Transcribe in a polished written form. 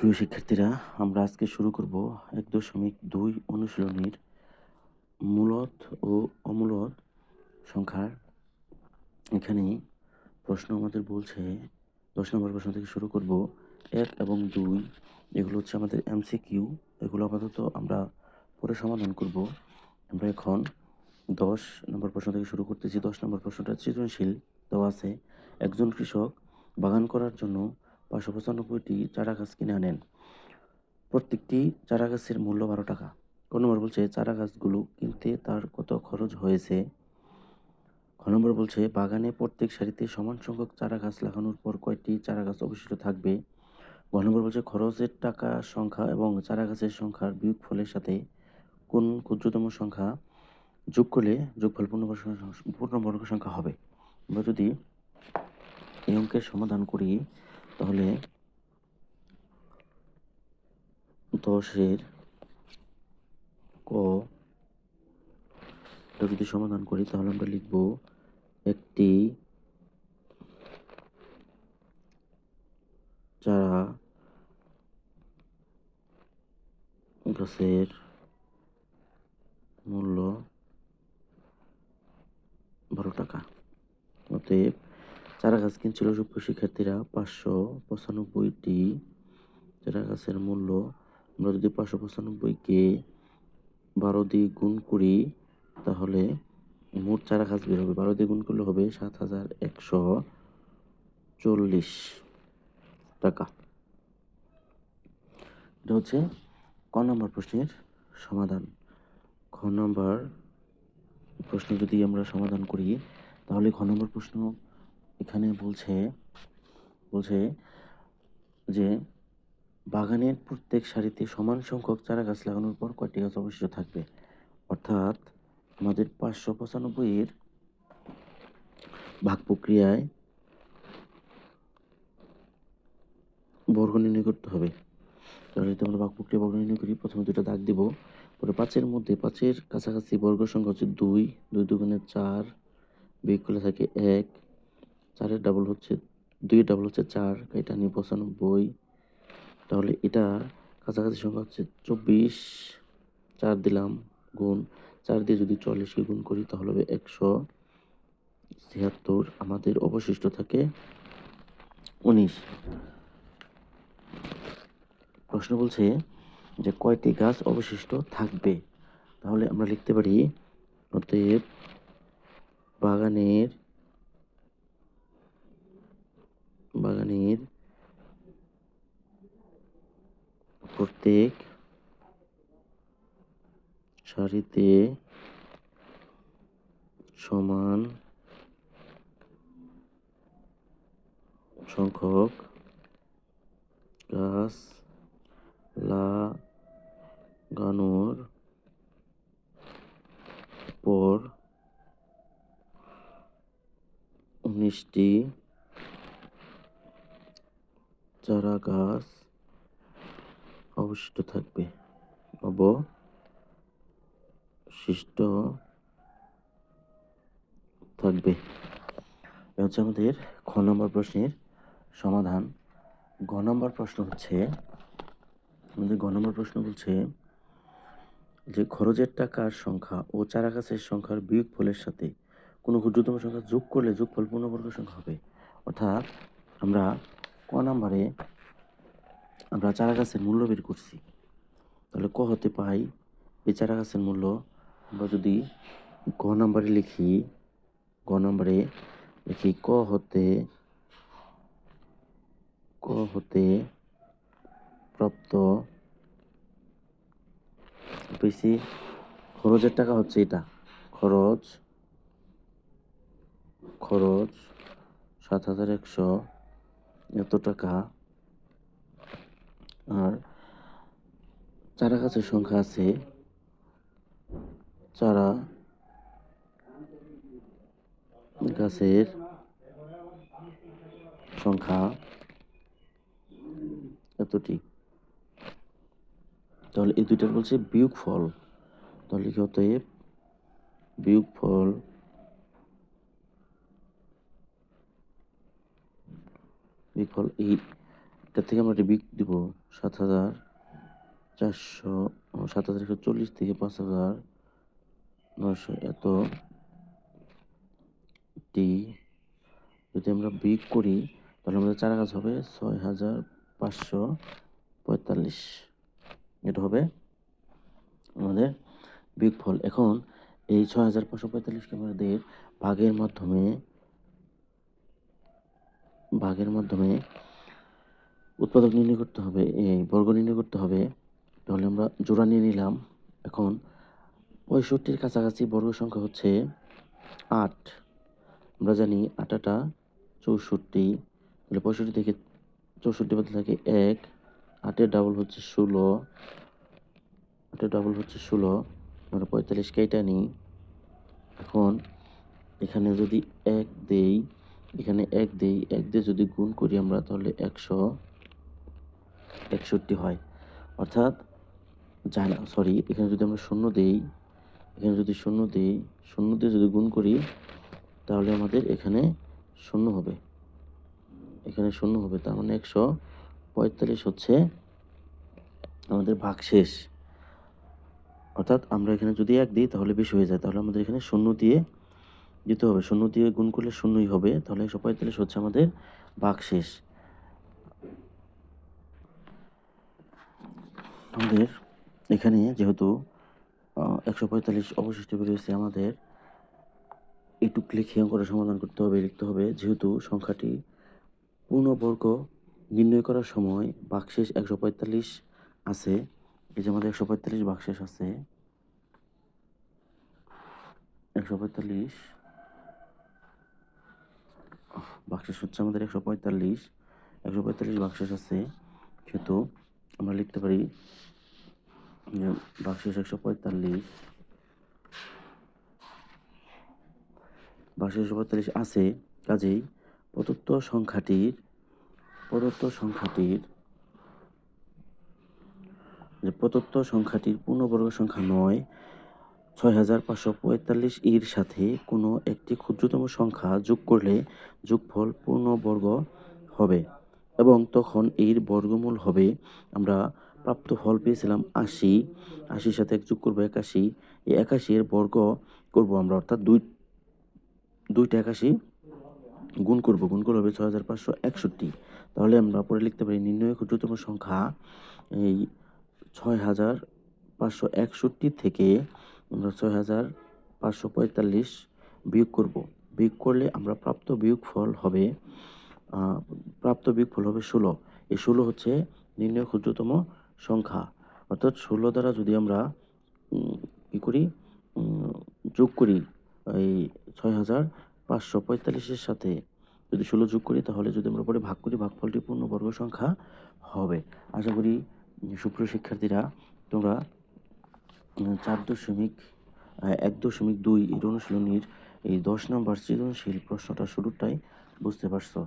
প্রিয় শিক্ষার্থীরা, আমরা আজকে শুরু করব ১.২ অনুশীলনীর মূলদ ও অমূলদ সংখ্যার। এখানে প্রশ্ন আমাদের বলছে ১০ নম্বর প্রশ্ন থেকে শুরু করব। ১ এবং ২ এগুলো হচ্ছে আমাদের MCQ। এগুলো আপাতত আমরা পরে সমাধান করব। আমরা এখন ১০ নম্বর প্রশ্ন থেকে শুরু করতেছি। ১০ নম্বর প্রশ্নটা সৃজনশীল দেওয়া আছে। একজন কৃষক বাগান করার জন্য ৫৯৫টি চারা গাছ কিনে আনেন। প্রত্যেকটি চারা গাছের মূল্য ১২ টাকা। ক নম্বর বলছে চারা গাছগুলো কিনতে তার কত খরচ হয়েছে। খ নম্বর বলছে বাগানে প্রত্যেক সারিতে সমান সংখ্যক চারা গাছ লাগানোর পর কয়টি চারা গাছ অবশিষ্ট থাকবে। গ নম্বর বলছে খরচের টাকা সংখ্যা এবং চারা গাছের সংখ্যার বিয়োগফলের সাথে কোন ক্ষুদ্রতম সংখ্যা যোগ করলে যোগফল পূর্ণবর্গ সংখ্যা হবে। আমরা যদি এই অঙ্কের সমাধান করি তাহলে ১০-এর ক যদি সমাধান করি তাহলে আমরা লিখব একটি চারা গাছের মূল্য ১২ টাকা। অতএব চারা গাছ কিনছিল সুপ্রিয় শিক্ষার্থীরা ৫৯৫টি চারা গাছের মূল্য। আমরা যদি ৫৯৫কে ১২ দিয়ে গুণ করি তাহলে মোট চারা গাছ বের হবে। ১২ দিয়ে গুণ করলে হবে ৭,১৪০ টাকা। এটা হচ্ছে ক নম্বর প্রশ্নের সমাধান। খ নম্বর প্রশ্ন যদি আমরা সমাধান করি তাহলে খ নম্বর প্রশ্ন এখানে বলছে যে বাগানের প্রত্যেক সারিতে সমান সংখ্যক চারা গাছ লাগানোর পর কয়টি গাছ অবশিষ্ট থাকবে। অর্থাৎ আমাদের ৫৯৫-এর ভাগ প্রক্রিয়ায় বর্গ নির্ণয় করতে হবে। তাহলে যদি আমরা ভাগ প্রক্রিয়া বর্গ নির্ণয় করি, প্রথমে দুটো দাগ দিব, পরে ৫-এর মধ্যে ৫-এর কাছাকাছি বর্গ সংখ্যা হচ্ছে ২, ২ দুগুণে ৪, বিয়োগ করলে থাকে ১, ৪-এর ডাবল হচ্ছে ২-এর ডাবল হচ্ছে ৪, এটা নিয়ে ৯৫। তাহলে এটা কাছাকাছি সংখ্যা হচ্ছে ২৪, ৪ দিলাম গুণ ৪ দিয়ে যদি ৪০কে গুণ করি তাহলে হবে ১৭৬। আমাদের অবশিষ্ট থাকে ১৯। প্রশ্ন বলছে যে কয়টি গাছ অবশিষ্ট থাকবে। তাহলে আমরা লিখতে পারি অতএব বাগানের প্রত্যেক সারিতে সমান সংখ্যক গাছ লাগানোর পর ১৯টি চারা গাছ অবশিষ্ট থাকবে। এটা হচ্ছে আমাদের খ নম্বর প্রশ্নের সমাধান। গ নম্বর প্রশ্ন বলছে যে খরচের টাকার সংখ্যা ও চারা গাছের সংখ্যার বিয়োগফলের সাথে কোনো ক্ষুদ্রতম সংখ্যা যোগ করলে যোগফল পূর্ণবর্গ সংখ্যা হবে। অর্থাৎ আমরা ক নম্বরে আমরা চারা গাছের মূল্য বের করছি। তাহলে ক হতে পাই এই চারা গাছের মূল্য। আমরা যদি গ নম্বরে লিখি ক হতে প্রাপ্ত পেয়েছি খরচের টাকা হচ্ছে এটা, খরচ ৭,১০০ এত টাকা। আর চারা গাছের সংখ্যা আছে, চারা গাছের সংখ্যা এতটি। তাহলে এই দুইটার বলছে বিয়োগফল। তাহলে কি অতএব বিয়োগফল এইটা থেকে আমরা বিয়োগ দিব 7,400 7,140 থেকে 5,900 এতটি যদি আমরা বিয়োগ করি তাহলে আমাদের চার কাজ হবে 6,545। এটা হবে আমাদের বিয়োগফল। এখন এই 6,545কে আমাদের ভাগের মাধ্যমে উৎপাদক নির্ণয় করতে হবে, এই বর্গ নির্ণয় করতে হবে। তাহলে আমরা জোড়া নিয়ে নিলাম। এখন 65-র কাছাকাছি বর্গ সংখ্যা হচ্ছে 8। আমরা জানি 8 64, তাহলে 65 থেকে 64 বাদ থাকে 1, 8-এর ডাবল হচ্ছে 16, 8-এর ডাবল হচ্ছে 16, আমরা 45 কেটে নিই। এখন এখানে যদি 1 দেই, এখানে 1 দেই, 1 দিয়ে যদি গুণ করি আমরা তাহলে 161 হয়। অর্থাৎ এখানে যদি আমরা শূন্য দেই, এখানে যদি শূন্য দিই, শূন্য দিয়ে যদি গুণ করি তাহলে আমাদের এখানে শূন্য হবে, এখানে শূন্য হবে। তার মানে 145 হচ্ছে আমাদের ভাগশেষ। অর্থাৎ আমরা এখানে যদি 1 দিই তাহলে বেশি হয়ে যায়, তাহলে আমাদের এখানে শূন্য দিয়ে দিতে হবে, শূন্য দিয়ে গুণ করলে শূন্যই হবে। তাহলে 145 হচ্ছে আমাদের ভাগশেষ। আমাদের এখানে যেহেতু 145 অবশিষ্ট রয়েছে, আমাদের একটু লিখে অঙ্কটা সমাধান করতে হবে, লিখতে হবে। যেহেতু সংখ্যাটি পূর্ণবর্গ নির্ণয় করার সময় ভাগশেষ 145 আছে, এই যে আমাদের 145 ভাগশেষ আছে, 145 ভাগশেষ হচ্ছে আমাদের 145 ভাগশেষ আছে। সেহেতু আমরা লিখতে পারি যে ভাগশেষ 145 আছে, কাজেই প্রদত্ত সংখ্যাটির পূর্ণবর্গ সংখ্যা নয় 6,545 এর সাথে কোনো একটি ক্ষুদ্রতম সংখ্যা যোগ করলে যোগফল পূর্ণবর্গ হবে এবং তখন এর বর্গমূল হবে। আমরা প্রাপ্ত ফল পেয়েছিলাম 80, 80 সাথে 1 যোগ করবো 81, এই 81 এর বর্গ করব আমরা, অর্থাৎ দুইটা 81 গুণ করলে হবে 6,561। তাহলে আমরা পরে লিখতে পারি নির্ণয় ক্ষুদ্রতম সংখ্যা এই 6,561 থেকে আমরা 6,545 বিয়োগ করব। বিয়োগ করলে আমরা প্রাপ্ত বিয়োগফল হবে 16। এই 16 হচ্ছে নির্ণয় ক্ষুদ্রতম সংখ্যা। অর্থাৎ 16 দ্বারা যদি আমরা কি করি, যোগ করি এই 6,545-এর সাথে যদি 16 যোগ করি, তাহলে যদি আমরা পরে ভাগ করি, ভাগফলটি পূর্ণবর্গ সংখ্যা হবে। আশা করি সুপ্রিয় শিক্ষার্থীরা তোমরা 4.1.2 এর অনুশীলনীর এই 10 নম্বর সৃজনশীল প্রশ্নটা শুরুটাই বুঝতে পারছো।